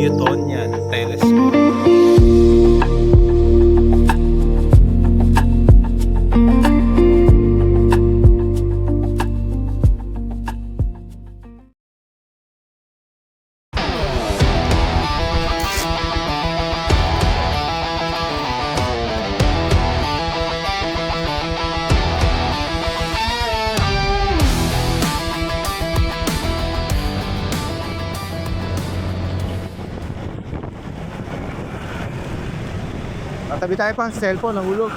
Newtonian telescope. Tatabi tayo pa ang cellphone, nahulog.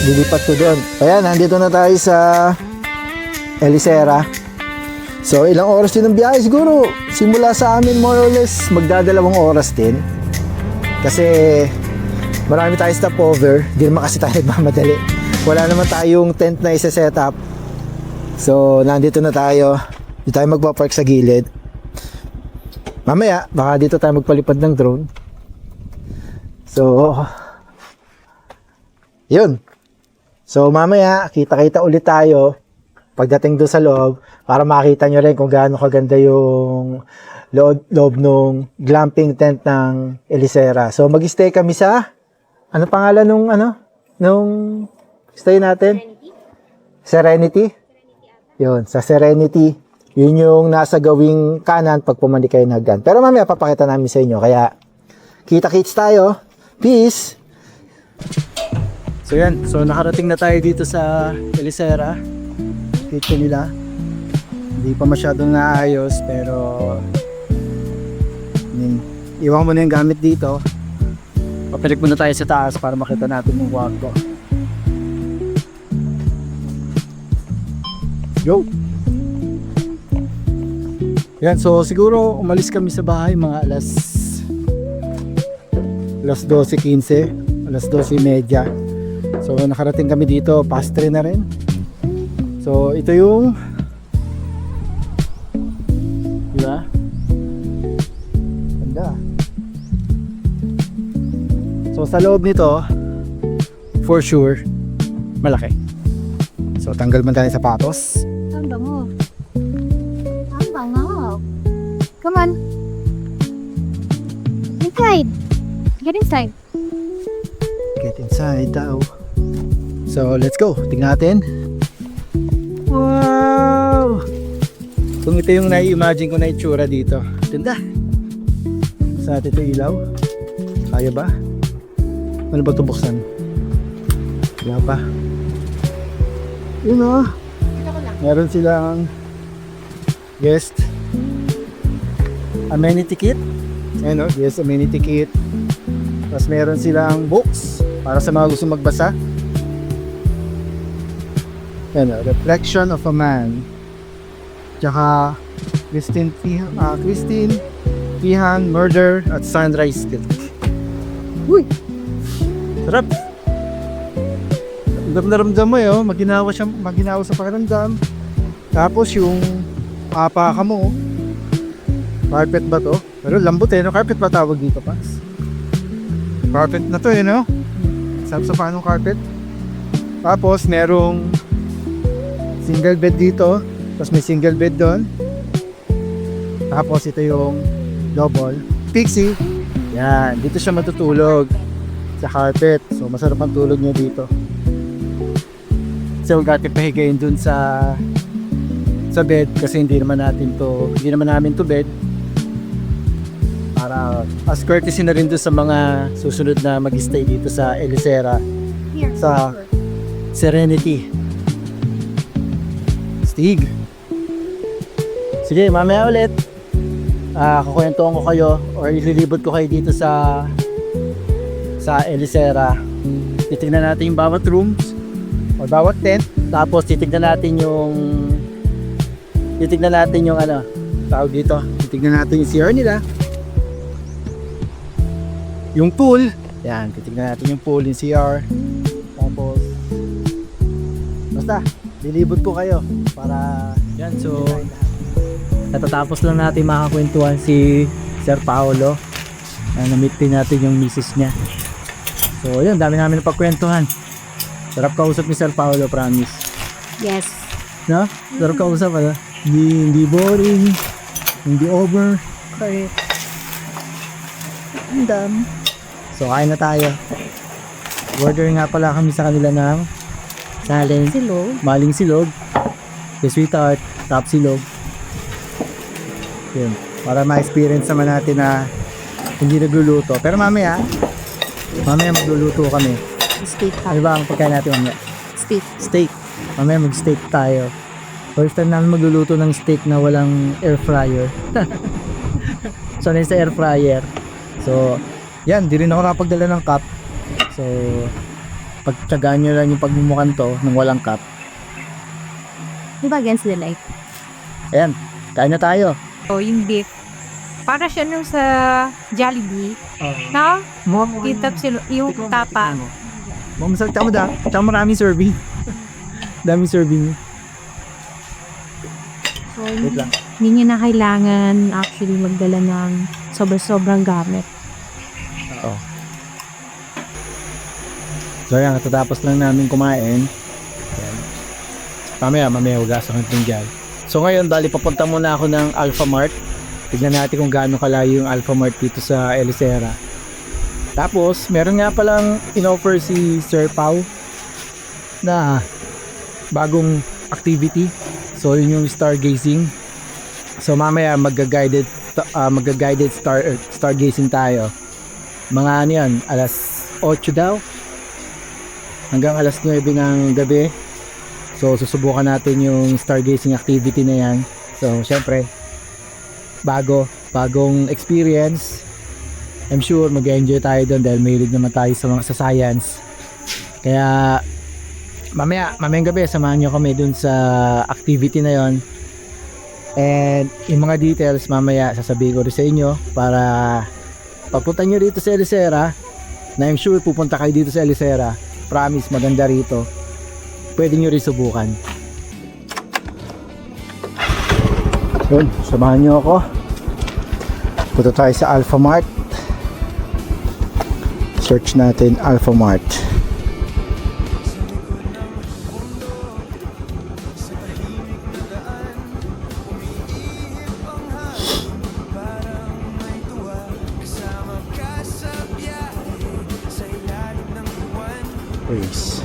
Lilipat ko doon. Ayan, nandito na tayo sa Elisera. So, ilang oras din ang biyahe siguro. Simula sa amin, more or less, magdadalawang oras din. Kasi marami tayo stopover. Hindi naman kasi tayo nagmamadali. Wala naman tayong tent na isa-set up. So, nandito na tayo. Dito tayo magpa-park sa gilid. Mamaya, baka dito tayo magpalipad ng drone. So, yun. So mamaya, kita-kita ulit tayo pagdating doon sa loob para makita nyo rin kung gaano kaganda yung loob nung glamping tent ng Elisera. So mag-stay kami sa, ano pangalan nung stay natin? Serenity? Yun, sa Serenity. Yun yung nasa gawing kanan pag pumalik kayo ng hagdan. Pero mamaya papakita namin sa inyo. Kaya kita-kits tayo. Peace! So yan, so nakarating na tayo dito sa Elisera. Kitchen nila. Hindi pa masyadong naayos pero iwan mo na yung gamit dito. Papilik muna tayo sa taas para makita natin yung kwarto. Go! Yan, so siguro umalis kami sa bahay mga alas 12:15, alas 12:30. So nakarating kami dito, past 3 na rin. So ito yung, diba? Ganda. So sa loob nito, for sure, malaki. So tanggal man tayo sapatos. Ang bango. Ang bango. Come on. Inside. Get inside. Get inside daw. So let's go, tingnan natin. Wow! Kung ito yung nai-imagine ko na itsura dito. Ganda. Sa natin ito ilaw. Kaya ba? Ano ba ito buksan? Wala pa. Yun o. Meron silang guest amenity kit. Ayan o, guest amenity kit. Tapos meron silang books para sa mga gusto magbasa. Ayan o, Reflection of a Man. Tsaka Christine Pihan, Murder at Sunrise Still. Uy! Sarap! ramdam na ramdam mo yun, maginawa sa pakiramdam. Tapos yung apaka mo, carpet ba to? Pero lambot no? Carpet ba tawag dito, Pas? Carpet na to no? Sarap sa paanong carpet. Tapos merong single bed dito, tapos may single bed doon. Tapos ito yung double pixie. Yan, dito siya matutulog sa carpet. So masarap ang tulog niya dito. So gati pahigayin dun sa bed kasi hindi naman namin to bed. Para as courtesy na rin dun sa mga susunod na mag-stay dito sa Elisera, Here. sa Serenity. Stig. Sige, mamaya ulit. Kukwentuhan ko kayo or ililibot ko kayo dito sa Elisera. Titignan natin yung bawat rooms o bawat tent. Tapos titignan natin yung ano, tawag dito. Titignan natin yung CR nila. Yung pool. Yan, titignan natin yung pool, yung CR. Tapos basta, lilibot ko kayo para Yan, so natatapos lang natin makakwentuhan si Sir Paolo. Na-meet din natin yung misis niya. So yun, dami namin napagkwentuhan. Sarap kausap ni Sir Paolo, promise. Yes. No? Sarap kausap, ano? Hindi boring, hindi over. Correct. Ang dami. So kain na tayo. Order nga pala kami sa kanila ng salad, Silog. maling silog, the sweetheart, top silog. Yun, para ma-experience naman natin na hindi nagluluto. Pero mamaya magluluto kami. Steak Ano ba ang pagkain natin mamaya? Steak. Steak. Mamaya mag-steak tayo. First time namin magluluto ng steak na walang air fryer. Sanay sa air fryer. So, yan, di rin ako nakapagdala ng cup. So, pagtsagaan nyo lang yung pagmumukan to ng walang cup. Di ba against the light? Ayan, kain na tayo. O yung beef. Para siya nung sa Jollibee. Na? Kitap sila, yung tapa. Mamasag, tsaka maraming serving. Daming serving. So, Wait lang. hindi niya na kailangan actually magdala ng sobrang gamit. Oo. So yan, tatapos lang namin kumain. Yan. Mamaya hugasan ko itong dyan. So ngayon, bali papunta muna ako ng Alphamart. Tignan natin kung gaano kalayo yung Alphamart dito sa Elisera. Tapos, meron nga palang in-offer si Sir Pau na bagong activity. So yun yung stargazing. So mamaya magga-guided stargazing tayo. Mga ano yan, alas 8 daw hanggang alas 9 ng gabi. So susubukan natin yung stargazing activity na yan. So syempre bagong experience. I'm sure mag-enjoy tayo doon dahil mahilig naman tayo sa science. Kaya mamayang gabi samahan nyo kami dun sa activity na yon. And yung mga details mamaya sasabihin ko rin sa inyo para pagpunta nyo dito sa Elisera, na I'm sure pupunta kayo dito sa Elisera, promise maganda rito, pwede nyo rin subukan. Yun, samahan nyo ako. Punta tayo sa Alphamart. Search natin Alphamart. Praise.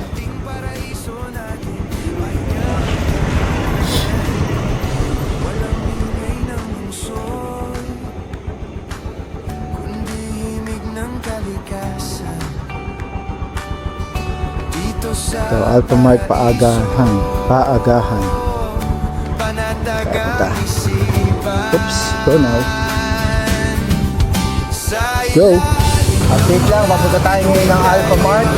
Ito, Alphamart paagahan. Punta. Oops, go now. Go. Update lang, papunta tayo ngayon ng Alphamart.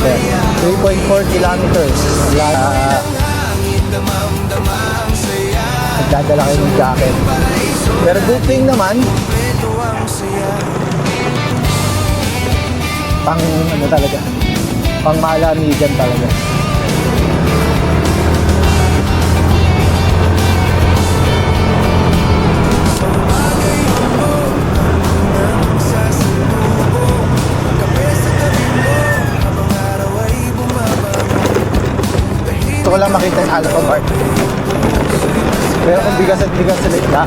3.4 kilometers. Nagdadala kayo ng jacket. Pero good thing naman, Pang ano talaga, pang malamigan talaga. Gusto ko lang makita yung Alpha Mart. Pero kung bigas at bigas sila isda,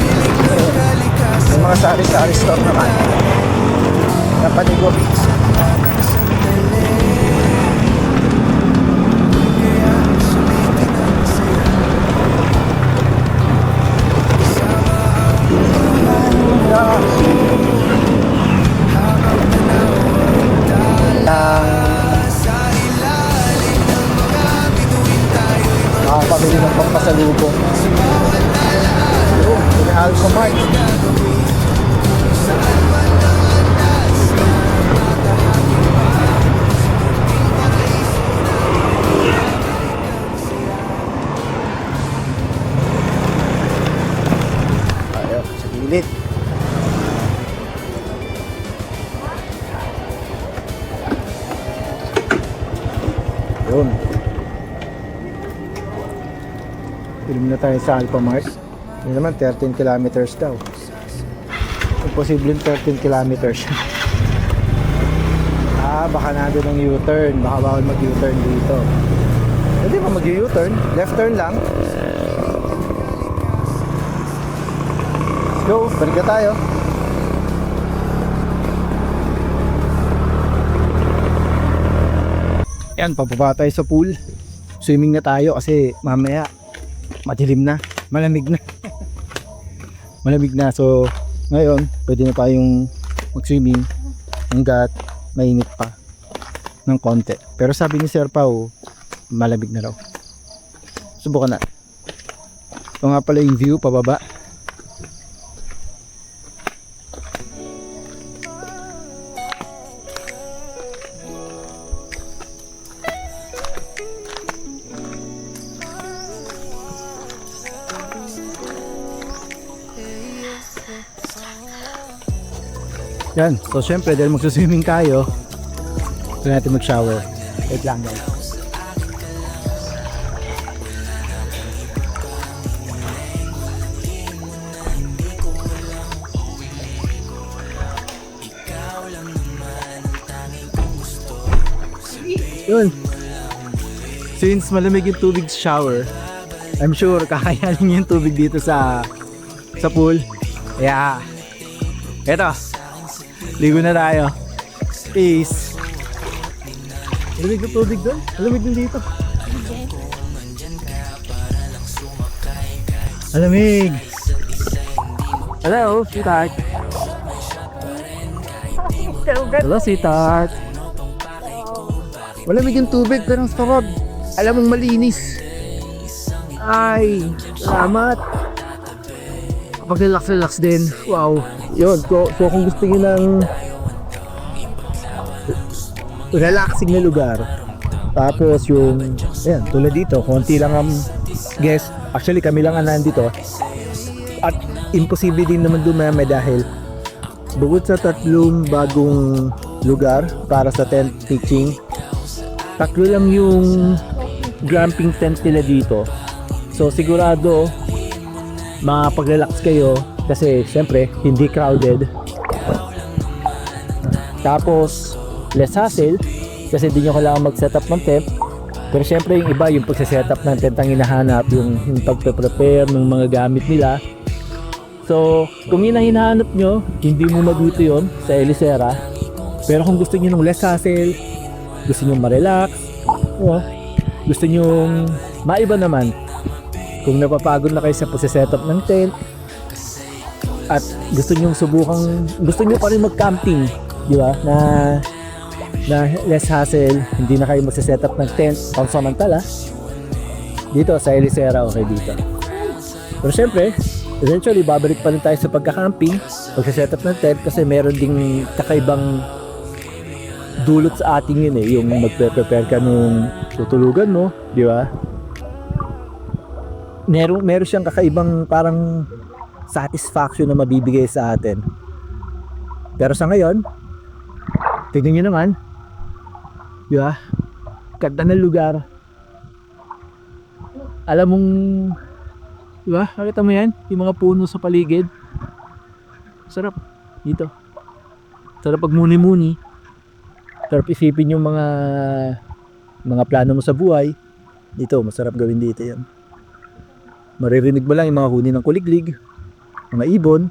yung mga sari-sari store naman, napanigo. Nakakapamili ng pampasalubong. Yung Alpha Mart. Ayaw, sa gilid. Yun. Film na tayo sa Alpha Mart. Yun naman, 13 kilometers daw. Imposibleng 13 kilometers. Baka nandun ang U-turn. Baka bawal mag-U-turn dito. Hindi ba mag-U-turn? Left turn lang. Let's go, balik na tayo. Yan, pababa tayo sa pool. Swimming na tayo kasi mamaya madilim na, malamig na. Malamig na, so ngayon pwede na tayong mag-swimming hanggat mainit pa ng konti. Pero sabi ni Sir Pao, malamig na raw. Subukan na. Ito nga pala yung view pababa. Yan, so syempre dahil magsuswimming tayo, ito natin mag-shower. Wait lang guys. Yun. Since malamig yung tubig sa shower, I'm sure kakayanin yung tubig dito sa pool. Yeah. Eto. Ligo na tayo. Peace. Malamig na tubig doon. Malamig din dito. Malamig. Hello, sweetheart. Hello, sweetheart. Malamig yung tubig pero ang sarap. Alam mong malinis. Ay, salamat. Kapag relax din. Wow. Yun, so kung gusto nyo ng relaxing na lugar, tapos yung, ayan, tulad dito, konti lang ang guest. Actually, kami lang ang nandito. At imposible din naman dumami dahil bukod sa tatlong bagong lugar para sa tent pitching, tatlo lang yung glamping tent nila dito. So sigurado makapag-relax kayo kasi syempre hindi crowded, tapos less hassle kasi hindi nyo kailangan mag-setup ng tent. Pero syempre yung iba, yung pagsa-setup ng tent ang hinahanap, yung pagpe-prepare ng mga gamit nila. So kung yun ang hinahanap nyo, hindi mo dito yun sa Elisera. Pero kung gusto nyo ng less hassle, gusto nyo ma-relax, gusto nyo maiba naman, kung napapagod na kayo sa pagsa-setup ng tent at gusto nyo pa rin mag-camping, di ba? Na less hassle, hindi na kayo magsa-setup ng tent pansamantala, dito sa Elisera, okay dito. Pero syempre, eventually babalik pa rin tayo sa pagka-camping, pagsa-setup ng tent, kasi meron ding kakaibang dulot sa ating yun yung magpe-prepare ka nung tutulugan mo, di ba? Meron siyang kakaibang parang satisfaction na mabibigay sa atin. Pero sa ngayon, tignan nyo naman, Di ba? Ganda ng lugar. Alam mong, di ba? Nakita mo yan? Yung mga puno sa paligid. Sarap. Dito. Sarap pag muni-muni. Sarap isipin yung mga plano mo sa buhay. Dito, masarap gawin dito yan. Maririnig mo lang yung mga huni ng kuliglig, mga ibon,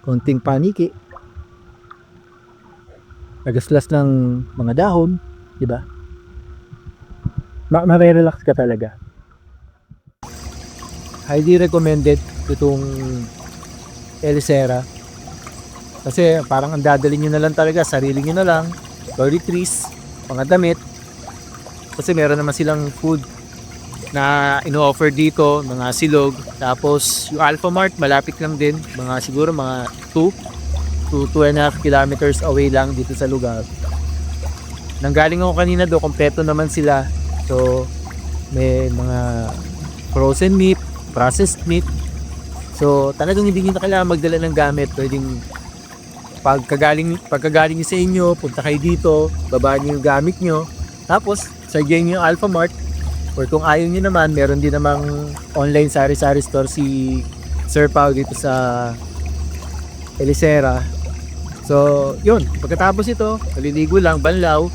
konting paniki, nagaslas ng mga dahon, di ba? Marirelax ka talaga. Highly recommended itong Elisera. Kasi parang ang dadalhin nyo na lang talaga, sarili nyo na lang, toiletries, mga damit. Kasi meron naman silang food na ino-offer dito, mga silog. Tapos yung Alphamart, malapit lang din. Siguro mga 2 to 2.5 kilometers away lang dito sa lugar. Nanggaling ako kanina do, kompleto naman sila. So, may mga frozen meat, processed meat. So, talagang hindi nyo na kailangan magdala ng gamit. Pwedeng pagkagaling nyo sa inyo, punta kayo dito, babaan nyo yung gamit nyo. Tapos, sagyan nyo yung Alphamart. Or kung ayaw nyo naman, meron din namang online sari-sari store si Sir Pao dito sa Elisera. So, yun. Pagkatapos ito, maliligo lang, banlaw,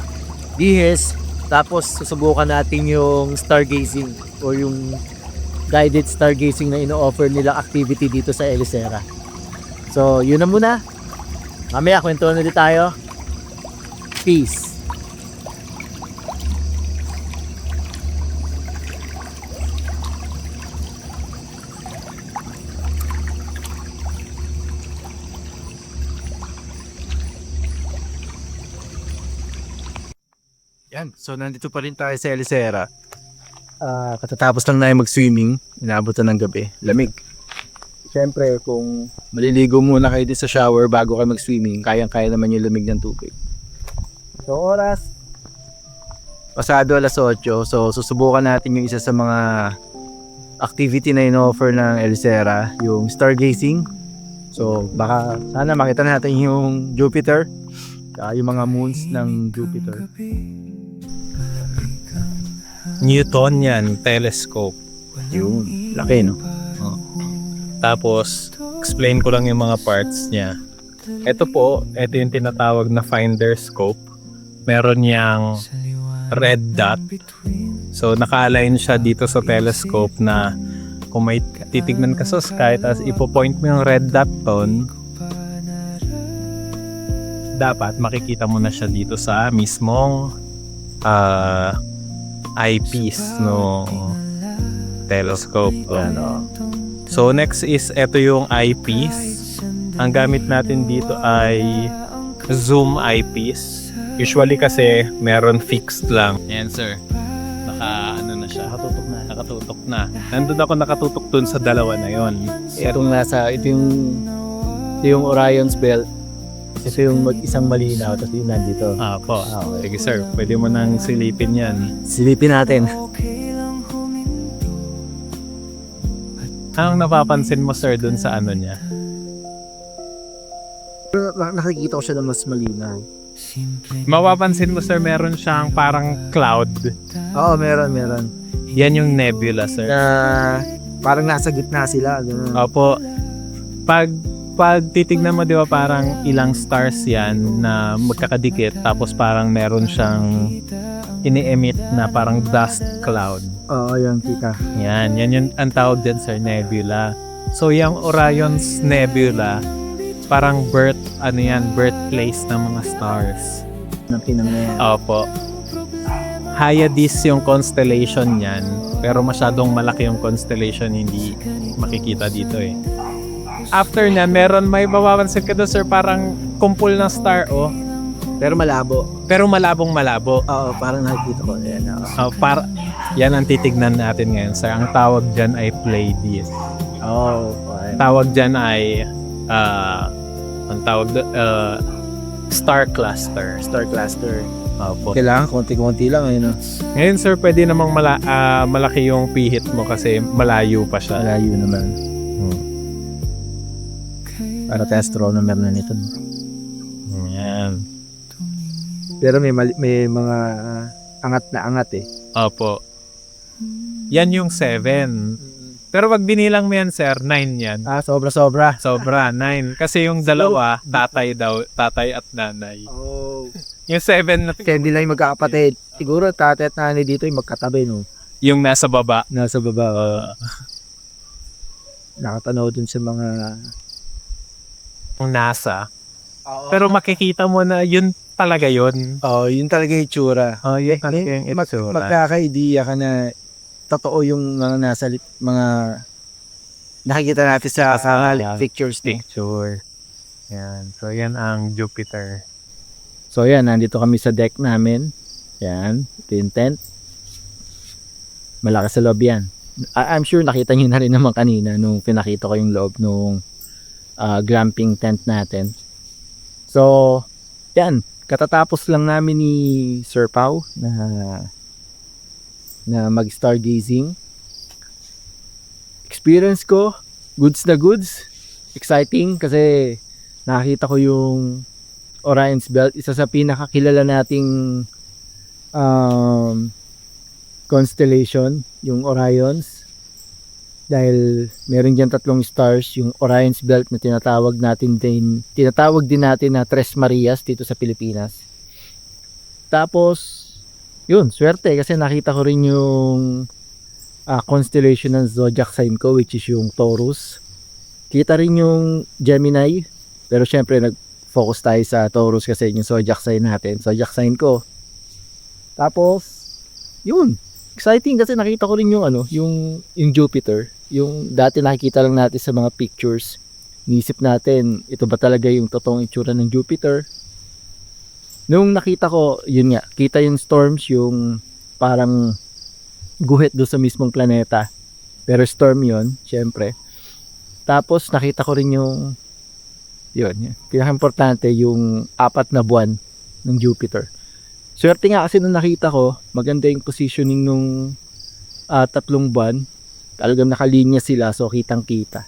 dihes, tapos susubukan natin yung stargazing o yung guided stargazing na ino-offer nilang activity dito sa Elisera. So, yun na muna. Mamaya, kwentuhan ulit tayo. Peace. Yan, so nandito pa rin tayo sa Elisera. Katatapos lang na mag-swimming, inabot na ng gabi, lamig. Siyempre, kung maliligo muna kayo sa shower bago kayo mag-swimming, kayang-kaya naman yung lamig ng tubig. So, oras, pasado 8:00, so susubukan natin yung isa sa mga activity na in-offer ng Elisera, yung stargazing. So, baka sana makita natin yung Jupiter, yung mga moons ng Jupiter. Newtonian telescope. Yun, laki no? Tapos, explain ko lang yung mga parts niya. Ito yung tinatawag na finder scope. Meron niyang red dot. So, naka-align siya dito sa telescope na kung may titignan ka sa sky, tapos ipo-point mo yung red dot doon, dapat makikita mo na siya dito sa mismong eyepiece no telescope. So next is ito yung eyepiece. Ang gamit natin dito ay zoom eyepiece. Usually kasi meron fixed lang. Yan sir. Nakatutok na. Nandun ako nakatutok dun sa dalawa na yon. Ito yung Orion's Belt. Ito yung isang malinaw, tapos yung nandito. Po. Sige sir, pwede mo nang silipin yan. Silipin natin. Anong napapansin mo sir dun sa ano niya? Pero nakikita ko siya na mas malinaw. Mapapansin mo sir, meron siyang parang cloud. Oo, meron. Yan yung nebula sir. Parang nasa gitna sila. Ganun. Opo. Pag titignan mo, di ba, parang ilang stars yan na magkakadikit, tapos parang meron siyang ini-emit na parang dust cloud. Oo, yan kita. Yan yung ang tawag din sir, nebula. So yung Orion's Nebula, parang birthplace ng mga stars. Nakinam na yan. Opo. Hyades yung constellation niyan, pero masyadong malaki yung constellation, hindi makikita dito eh. After na, may mapapansin ka doon sir, parang kumpul ng star Pero malabo. pero malabong-malabo. Oo, parang nakikita ko. Yan, Yan ang titignan natin ngayon sir. Ang tawag dyan ay Pleiades. okay. Tawag dyan ay star cluster. Star cluster. Opo. Kailangan konti-konti lang. Ayun, Ngayon sir, pwede namang malaki yung pihit mo kasi malayo pa siya. malayo naman. Para tayo astronomer na nito. Yan. Pero may mga angat na angat eh. Opo. Yan yung 7. Pero pag binilang mo yan, sir, 9 yan. Sobra-sobra. Sobra, 9. Kasi yung dalawa, tatay daw, tatay at nanay. Oh. Yung 7 na Kaya hindi lang yung magkakapatid. Siguro tatay at nanay dito yung magkatabi, no? yung nasa baba. Nasa baba. Nakatanaw dun sa mga... Yung nasa. Pero makikita mo na yun talaga yun. yun talaga yung itsura. Oh, yun talaga yung itsura. Magkaka-idea ka na totoo yung mga nasa mga nakikita natin sa pictures. Picture. Yan. So, yan ang Jupiter. So yan, nandito kami sa deck namin. Yan, ito yung tent. Malakas sa loob yan. I'm sure nakita nyo na rin naman kanina nung pinakita ko yung loob nung glamping tent natin. So, yan. Katatapos lang namin ni Sir Pau na mag-stargazing. Experience ko, goods na goods. Exciting kasi nakita ko yung Orion's Belt, isa sa pinakakilala nating constellation, yung Orions. Dahil meron diyan 3 stars, yung Orion's Belt na tinatawag din natin na Tres Marias dito sa Pilipinas. Tapos, yun, swerte kasi nakita ko rin yung constellation ng zodiac sign ko, which is yung Taurus. Kita rin yung Gemini, pero syempre nag-focus tayo sa Taurus kasi yung zodiac sign natin, zodiac sign ko. Tapos, yun, exciting kasi nakita ko rin yung yung Jupiter, yung dati nakikita lang natin sa mga pictures. Niisip natin, ito ba talaga yung totoong itsura ng Jupiter? Nung nakita ko, yun nga, kita yung storms, yung parang guhit doon sa mismong planeta. Pero storm yun, syempre. Tapos nakita ko rin yung pinaka-importante, yung 4 na buwan ng Jupiter. Swerte nga kasi nung nakita ko, maganda yung positioning nung 3 buwan. Talagang nakalinya sila, so kitang-kita.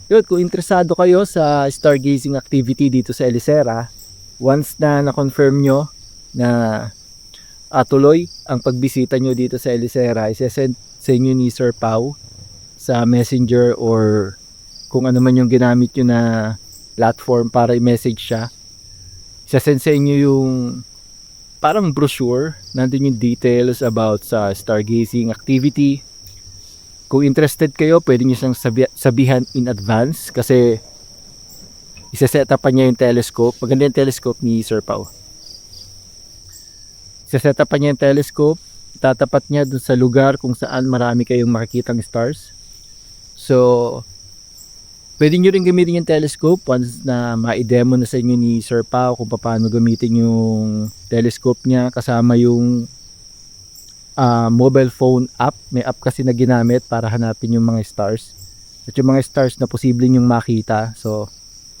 Yun, kung interesado kayo sa stargazing activity dito sa Elisera, once na na-confirm nyo na tuloy ang pagbisita nyo dito sa Elisera, isesend sa inyo ni Sir Pau sa Messenger or kung ano man yung ginamit nyo na platform para i-message siya. Isesend sa inyo yung parang brochure, nandun yung details about sa stargazing activity. Kung interested kayo, pwede nyo siyang sabihan in advance kasi isa-set up niya yung telescope. Maganda yung telescope ni Sir Pau. Isa-set up niya yung telescope, tatapat niya dun sa lugar kung saan marami kayong makikitang stars. So, pwede nyo rin gamitin yung telescope once na ma-demo na sa inyo ni Sir Pau kung paano gamitin yung telescope niya kasama yung mobile phone app. May app kasi na ginamit para hanapin yung mga stars. At yung mga stars na posible nyong makita. So,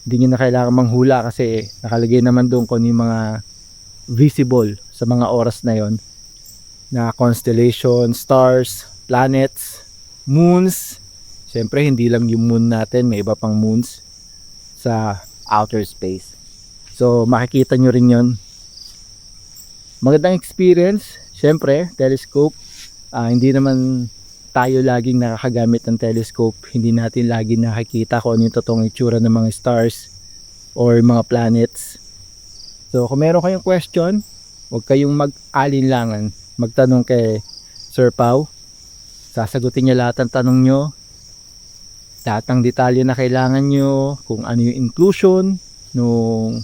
hindi nyo na kailangan manghula kasi nakalagay naman doon kung yung mga visible sa mga oras na yon na constellation, stars, planets, moons. Siyempre, hindi lang yung moon natin, may iba pang moons sa outer space. So, makikita nyo rin yon. Magandang experience. Siyempre, telescope. Hindi naman tayo laging nakakagamit ng telescope. Hindi natin laging nakikita kung ano yung totoong itsura ng mga stars or mga planets. So, kung meron kayong question, huwag kayong mag-alinlangan. Magtanong kay Sir Pau. Sasagutin niya lahat ng tanong nyo. Lahat ng detalye na kailangan nyo. Kung ano yung inclusion nung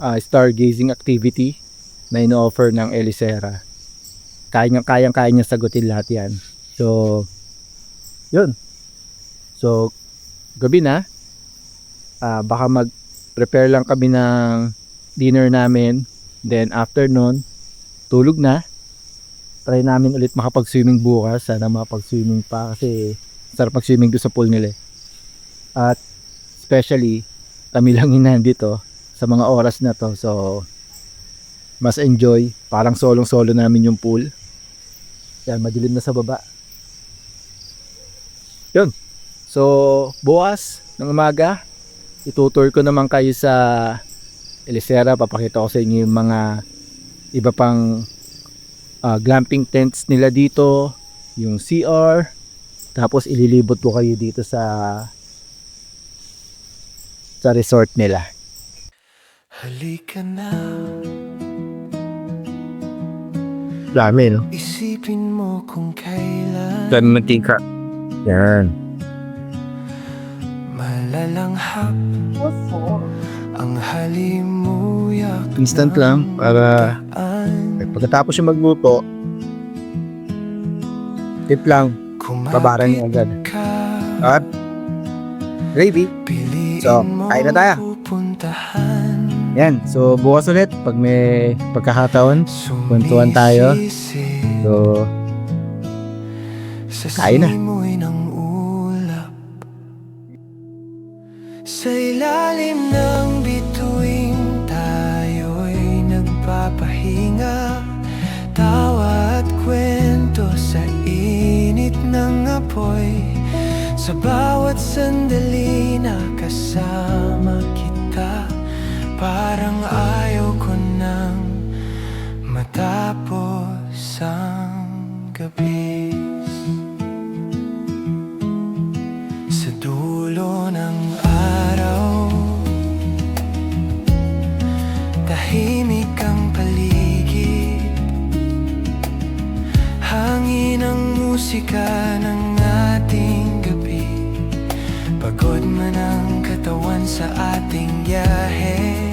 stargazing activity na ino-offer ng Elisera. Kaya niya sagutin lahat yan. So, yun. So, gabi na. Baka mag-prepare lang kami ng dinner namin. Then, after nun, tulog na. Try namin ulit makapag-swimming bukas. Sana makapag-swimming pa kasi sarap mag-swimming doon sa pool nila. At, especially, kami lang yung nandito sa mga oras na to. So, mas enjoy. Parang solong-solo namin yung pool. Yan, madilim na sa baba. Yun. So, bukas ng umaga, itutour ko naman kayo sa Elisera. Papakita ko sa inyo yung mga iba pang glamping tents nila dito, yung CR, tapos ililibot po kayo dito sa resort nila. Halika na, Dami, no? isipin mo kung kailan Ganun mantika. Yan. malalanghap ang halimuyak Instant lang para pagkatapos yung magluto, tip lang, babaran niyo agad. At gravy. So, kain na tayo. Yan, so bukas ulit pag may pagkakataon, kwentuhan tayo. So, kain na. Sa ilalim ng bituin, tayo'y nagpapahinga. Tawa at kwento sa init ng apoy. Sa bawat sandali na kasama kita, parang ayaw ko nang matapos ang gabi. Sa dulo ng araw, tahimik ang paligid. Hangin ang musika ng ating gabi. Pagod man ang katawan sa ating biyahe,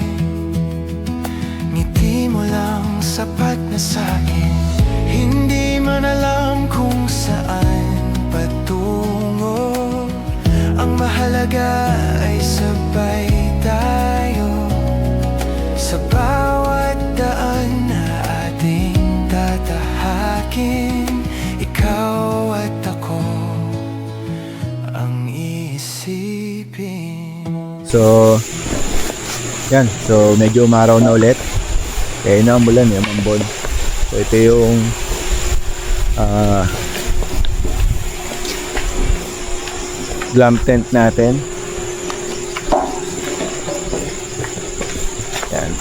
ngiti mo lang sapat na sa'kin. Hindi man alam kung saan patungo, ang mahalaga ay sabay tayo. Sa bawat daan na ating tatahakin, ikaw at ako ang iisipin. So, yan. So, medyo umaraw na ulit. Kaya na umulan, yung ambon. So, ito yung glam tent natin. Yan.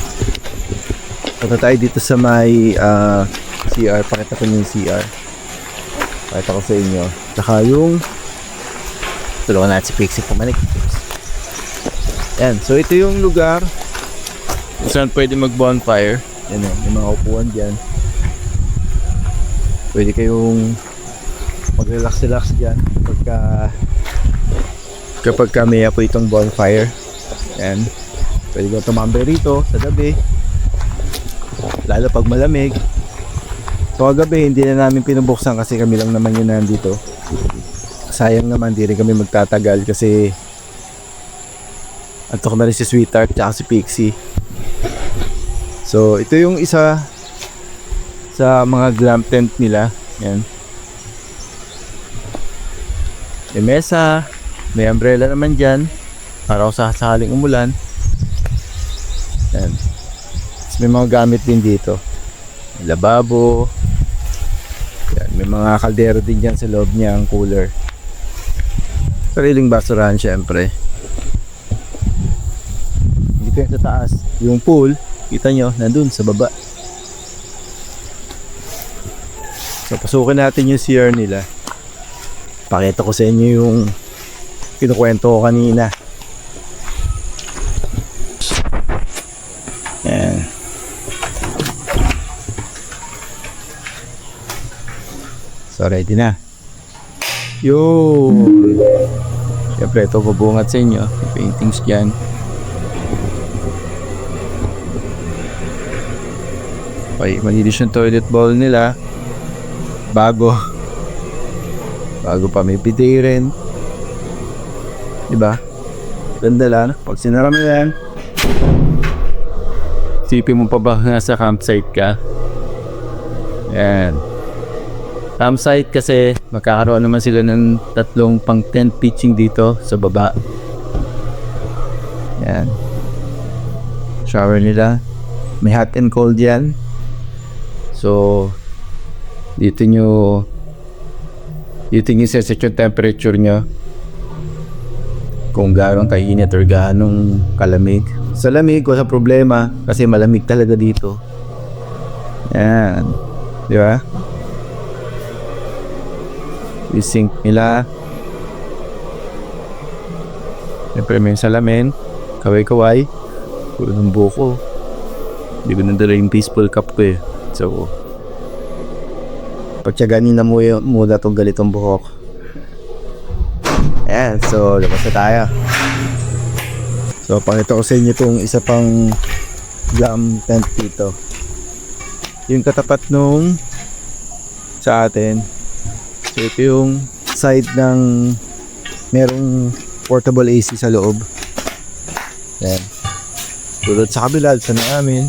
Punta tayo dito sa may CR. Pakita ko yung CR. Pakita ko sa inyo. Saka yung tulungan natin si Pixie pumanik. Yan. So, ito yung lugar kung saan pwede mag-bonfire. Yan o. May mga upuan dyan. Pwede kayong mag-relax-relax dyan kapag may po itong bonfire. Yan. Pwede kang tumambay rito sa gabi. Lalo pag malamig. So kagabi hindi na namin pinubuksan kasi kami lang naman yun nandito. Sayang naman, di rin kami magtatagal kasi antok na rin si Sweetheart tsaka si Pixie. So ito yung isa sa mga glam tent nila. Yan. May mesa, may umbrella naman dyan para sa sakaling umulan. Yan. Tapos may mga gamit din dito. May lababo. Yan. May mga kaldero din dyan sa loob niya, ang cooler. Sariling basurahan syempre. Dito yan sa taas. Yung pool, kita nyo, nandun sa baba. So pasukin natin yung CR nila. Pakita ko sa inyo yung kinukwento ko kanina. Yan. So ready na. Yun. Siyempre ito bubungat sa inyo. May paintings dyan. Okay, malinis yung toilet bowl nila. Bago pa, may bidet rin. Diba? Ganda lang. Pag sinara mo yan, isipin mo pa ba nasa campsite ka? Yan. Campsite kasi magkakaroon naman sila ng 3 pang tent pitching dito sa baba. Yan. Shower nila. May hot and cold yan. So dito nyo set yung temperature nyo kung gano'ng kainit or gano'ng kalamig. Sa lamig, wala problema kasi malamig talaga dito. Yan. Di ba? Yung sink nila. Siyempre may salamin. Kaway-kaway. Puro ng buko. Hindi ko nandala yung baseball cup ko eh. So, pagtsaganin na muna itong ganitong buhok. Ayan, so labas na tayo. So, pakita ko sa inyo itong isa pang glam tent dito. Yung katapat nung sa atin. So, ito yung side ng merong portable AC sa loob. Ayan. Tulad sa kabila, sa namin.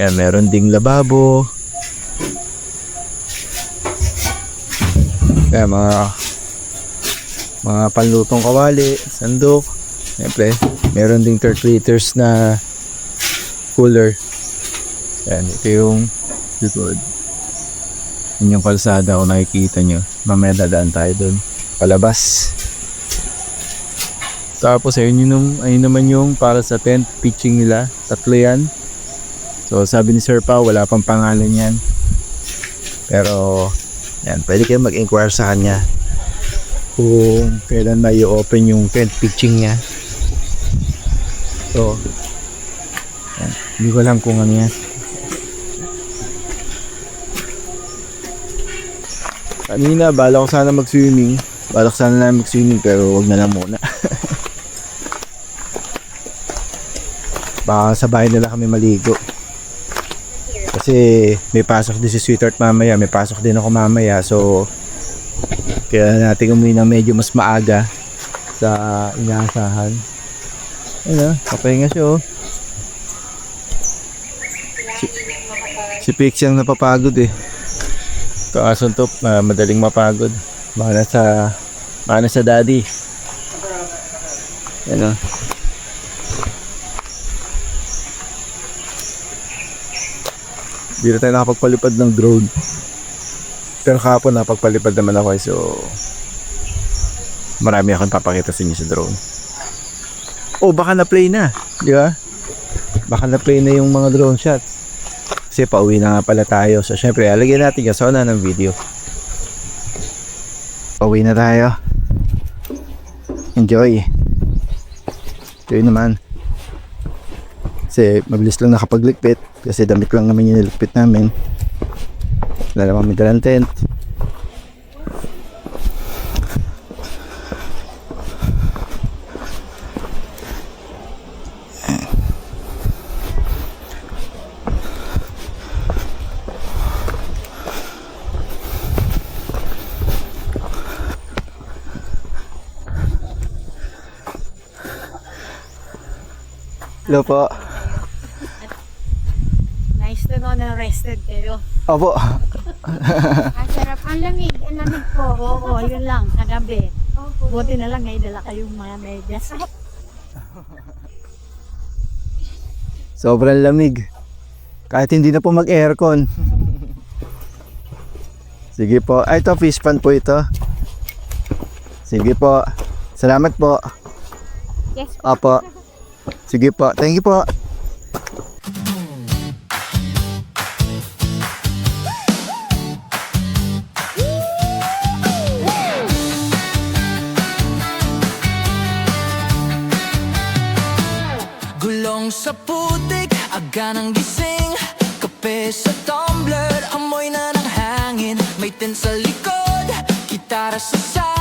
Ayan, meron ding lababo. Ayan, mga panlutong kawali, sandok. Siyempre, meron ding 30 liters na cooler. Ayan, ito yung likod. Yun yung kalsada kung nakikita nyo. Mamaya dadaan tayo dun. Palabas. Tapos ayun naman yung para sa tent pitching nila. 3 yan. So sabi ni Sir Pa, wala pang pangalan yan. Pero yan, pwede kayo mag-inquire sa kanya kung kailan may open yung tent pitching niya. So yan, hindi ko alam kung ano yan. Kanina balak ko sana mag-swimming. Balak sana na mag-swimming pero wag na lang muna. Baka sa bahay nila kami maligo. Kasi may pasok din si Sweetheart mamaya, may pasok din ako mamaya. So kaya natin umuwi ng medyo mas maaga sa inaasahan. Ayun, kapahinga siya oh. Si Pix yung napapagod eh. Kaasong to, madaling mapagod. Mana sa daddy. Ayun oh. Hindi na tayo nakapagpalipad ng drone. Pero kahapon napagpalipad naman ako so marami akong papakita sa inyo sa drone. Oh, baka na-play na, di ba? Baka na-play na yung mga drone shots. Kasi pauwi na nga pala tayo. So syempre, alagyan natin yung sauna ng video. Pauwi na tayo. Enjoy. Ito naman. Kasi mabilis lang nakapaglikpit. Kasi damit lang naman yung nilikpit namin. Wala naman may dalang tent. Hello po. Nice to know na rested kayo. Opo. Ang sarap. Ang lamig. Ang lamig po. Oo, yun lang. Kagabi. Buti na lang ngayon dala kayong mga medyas. Sobrang lamig. Kahit hindi na po mag-aircon. Sige po. Ay, ito fish pan po ito. Sige po. Salamat po. Yes. Opo. Sige po. Thank you po. Gulong sa putik, aga ng gising. Kape sa tumbler, amoy na ng hangin. May tent sa likod, gitara sa side.